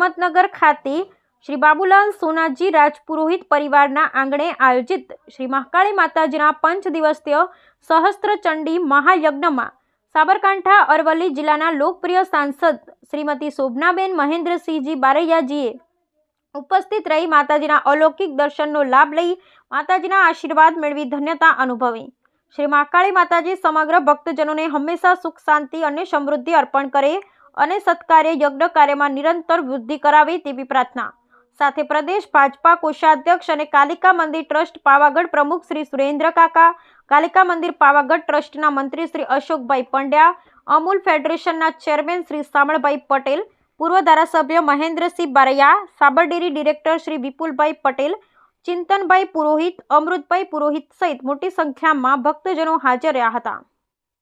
હિંમતનગર ખાતે શ્રી બાબુલાલ સોનાજી રાજપુરોહિત પરિવારના આંગણે આયોજિત શ્રી મહાકાળી માતાજીના 5 દિવસીય સહસ્ત્ર ચંડી મહાયજ્ઞમાં સાબરકાંઠા અરવલ્લી જિલ્લાના લોકપ્રિય સાંસદ શ્રીમતી શોભનાબેન મહેન્દ્રસિંહજી બારૈયાજીએ ઉપસ્થિત રહી માતાજીના અલૌકિક દર્શનનો લાભ લઈ માતાજીના આશીર્વાદ મેળવી ધન્યતા અનુભવી। શ્રી મહાકાળી માતાજી સમગ્ર ભક્તજનોને હંમેશા સુખ શાંતિ અને સમૃદ્ધિ અર્પણ કરે અને સત્કાર્ય યજ્ઞ કાર્યમાં નિરંતર વૃદ્ધિ કરાવે તેવી પ્રાર્થના સાથે પ્રદેશ ભાજપા કોષાધ્યક્ષ અને કાલિકા મંદિર ટ્રસ્ટ પાવાગઢ પ્રમુખ શ્રી સુરેન્દ્ર કાકા, કાલિકા મંદિર પાવાગઢ ટ્રસ્ટના મંત્રી શ્રી અશોકભાઈ પંડ્યા, અમૂલ ફેડરેશનના ચેરમેન શ્રી શામળભાઈ પટેલ, પૂર્વ ધારાસભ્ય મહેન્દ્રસિંહ બારૈયા, સાબર ડેરી ડિરેક્ટર શ્રી વિપુલભાઈ પટેલ, ચિંતનભાઈ પુરોહિત, અમૃતભાઈ પુરોહિત સહિત મોટી સંખ્યામાં ભક્તજનો હાજર રહ્યા હતા।